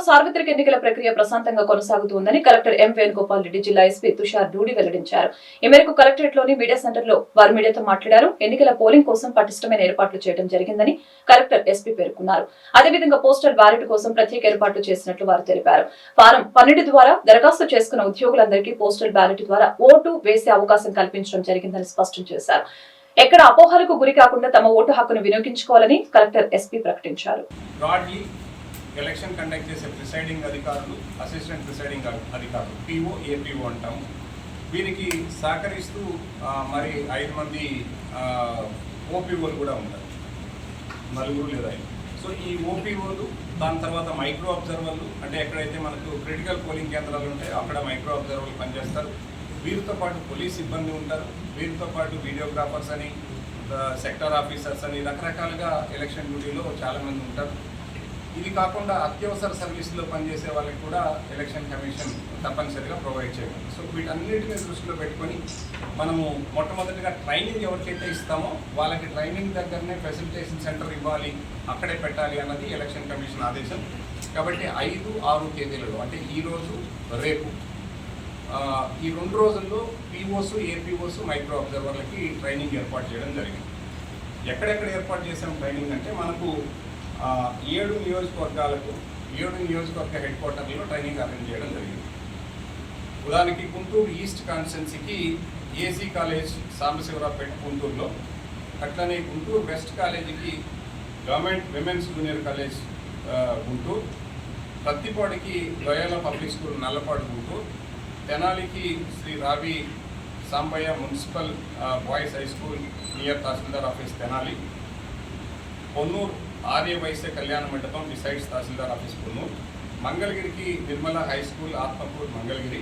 సార్వత్రిక ఎన్నికల ప్రక్రియ ప్రశాంతంగా కొనసాగుతుందని కలెక్టర్ ఎం వేణుగోపాల్ రెడ్డి జిల్లా ఎస్పీ తుషార్ ధూడి వెల్లడించారు. ఈ మేరకు కలెక్టరేట్ లోని మీడియా సెంటర్ లో వారు మీడియాతో మాట్లాడారు. ఎన్నికల పోలింగ్ కోసం పటిష్టమైన ఏర్పాట్లు చేయడం జరిగిందని కలెక్టర్ ఎస్పీ పేర్కొన్నారు. అదేవిధంగా పోస్టల్ బ్యాలెట్ కోసం ప్రత్యేక ఏర్పాట్లు చేసినట్లు వారు తెలిపారు. ఫారం 12 ద్వారా దరఖాస్తు చేసుకున్న ఉద్యోగులందరికీ పోస్టల్ బ్యాలెట్ ద్వారా ఓటు వేసే అవకాశం కల్పించడం జరిగిందని స్పష్టం చేశారు. ఎక్కడ అపోహలకు గురి కాకుండా తమ ఓటు హక్కును వినియోగించుకోవాలని కలెక్టర్ ఎస్పీ ప్రకటించారు. ఎలక్షన్ కండక్ట్ చేసే ప్రిసైడింగ్ అధికారులు, అసిస్టెంట్ ప్రిసైడింగ్ అధికారులు, పిఓ, ఏపీఓ అంటాము. వీరికి సహకరిస్తూ మరి 5 మంది ఓపీఓలు కూడా ఉంటారు, 4 లేదా 5. సో ఈ ఓపీఓలు, దాని తర్వాత మైక్రో అబ్జర్వర్లు, అంటే ఎక్కడైతే మనకు క్రిటికల్ పోలింగ్ కేంద్రాలు ఉంటాయో అక్కడ మైక్రో అబ్జర్వర్లు పనిచేస్తారు. వీరితో పాటు పోలీస్ సిబ్బంది ఉంటారు. వీరితో పాటు వీడియోగ్రాఫర్స్ అని, సెక్టర్ ఆఫీసర్స్ అని రకరకాలుగా ఎలక్షన్ డ్యూటీలో చాలామంది ఉంటారు. ఇది కాకుండా అత్యవసర సర్వీసులో పనిచేసే వాళ్ళకి కూడా ఎలక్షన్ కమిషన్ తప్పనిసరిగా ప్రొవైడ్ చేయాలి. సో వీటన్నిటిని దృష్టిలో పెట్టుకొని మనము మొట్టమొదటిగా ట్రైనింగ్ ఎవరికైతే ఇస్తామో వాళ్ళకి ట్రైనింగ్ దగ్గరనే ఫెసిలిటేషన్ సెంటర్ ఇవ్వాలి, అక్కడే పెట్టాలి అన్నది ఎలక్షన్ కమిషన్ ఆదేశం. కాబట్టి 5, 6 తేదీలలో, అంటే ఈరోజు, రేపు, ఈ 2 రోజుల్లో పీఓస్, ఏపీఓస్, మైక్రో అబ్జర్వర్లకి ట్రైనింగ్ ఏర్పాటు చేయడం జరిగింది. ఎక్కడెక్కడ ఏర్పాటు చేసాం ట్రైనింగ్ అంటే మనకు 7 నియోజకవర్గాలకు 7 నియోజకవర్గ హెడ్ క్వార్టర్లో ట్రైనింగ్ అరేంజ్ చేయడం జరిగింది. ఉదాహరణకి గుంటూరు ఈస్ట్ కాన్స్టిట్యున్సీకి ఏసీ కాలేజ్ సాంబశివరావుపేట గుంటూరులో, అట్లనే గుంటూరు వెస్ట్ కాలేజీకి government women's junior college Guntur, ప్రత్తిపాడికి Loyola public school Nallapadu Guntur, తెనాలికి Sri Ravi Sambaiah municipal boys high school near tahsildar office Tenali, Ponnur Arya Vysya Kalyana Mandapam besides tahsildar office Ponnur, మంగళగిరికి నిర్మల హై స్కూల్ ఆత్మకూరు మంగళగిరి,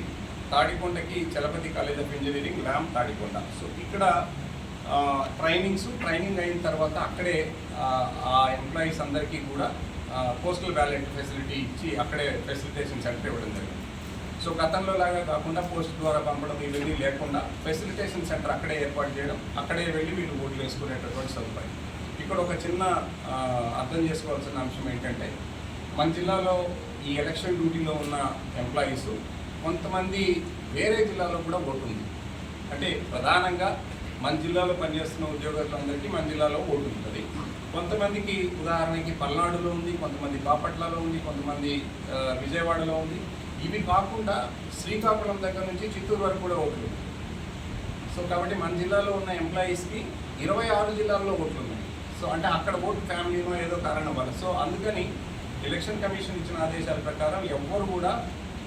తాడికొండకి Chalapathi college of engineering Lam Tadikonda. So ఇక్కడ ట్రైనింగ్ అయిన తర్వాత అక్కడే ఆ ఎంప్లాయీస్ అందరికీ కూడా పోస్టల్ బ్యాలెట్ ఫెసిలిటీ ఇచ్చి అక్కడే ఫెసిలిటేషన్ సెంటర్ ఇవ్వడం జరిగింది. సో గతంలో లాగా కాకుండా పోస్ట్ ద్వారా పంపడం ఇవన్నీ లేకుండా ఫెసిలిటేషన్ సెంటర్ అక్కడే ఏర్పాటు చేయడం, అక్కడే వెళ్ళి వీళ్ళు ఓట్లు వేసుకునేటటువంటి సదుపాయం. ఇక్కడ ఒక చిన్న అర్థం చేసుకోవాల్సిన అంశం ఏంటంటే, మన జిల్లాలో ఈ ఎలక్షన్ డ్యూటీలో ఉన్న ఎంప్లాయీస్ కొంతమంది వేరే జిల్లాలో కూడా ఓటు ఉంది. అంటే ప్రధానంగా మన జిల్లాలో పనిచేస్తున్న ఉద్యోగస్తులందరికీ మన జిల్లాలో ఓటు ఉంటుంది. కొంతమందికి ఉదాహరణకి పల్నాడులో ఉంది, కొంతమంది బాపట్లలో ఉంది, కొంతమంది విజయవాడలో ఉంది. ఇవి కాకుండా శ్రీకాకుళం దగ్గర నుంచి చిత్తూరు వరకు కూడా ఓట్లు. సో కాబట్టి మన జిల్లాలో ఉన్న ఎంప్లాయీస్కి 26 జిల్లాల్లో ఓట్లు ఉన్నాయి. సో అంటే అక్కడ ఓటు ఫ్యామిలీనో ఏదో కారణం వల్ల. సో అందుకని ఎలక్షన్ కమిషన్ ఇచ్చిన ఆదేశాల ప్రకారం ఎవ్వరు కూడా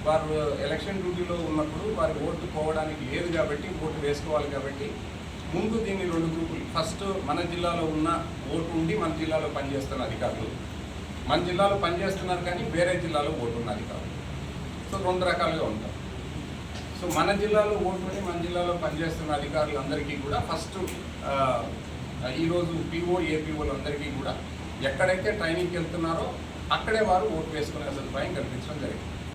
వారు ఎలక్షన్ డ్యూటీలో ఉన్నప్పుడు వారి ఓటు పోవడానికి లేదు కాబట్టి, ఓటు వేసుకోవాలి కాబట్టి ముందు దీన్ని 2 గ్రూపులు. ఫస్ట్ మన జిల్లాలో ఉన్న ఓటు ఉండి మన జిల్లాలో పనిచేస్తున్న అధికారులు, మన జిల్లాలో పనిచేస్తున్నారు కానీ వేరే జిల్లాలో ఓటు ఉన్న అధికారులు. సో 2 రకాలుగా ఉంటారు. సో మన జిల్లాలో ఓటుని మన జిల్లాలో పనిచేస్తున్న అధికారులు అందరికీ కూడా ఫస్ట్ ఈరోజు పీఓ, ఏపీఓలు అందరికీ కూడా ఎక్కడైతే ట్రైనింగ్కి వెళ్తున్నారో అక్కడే వారు ఓటు వేసుకునే సదుపాయం కల్పించడం జరిగింది.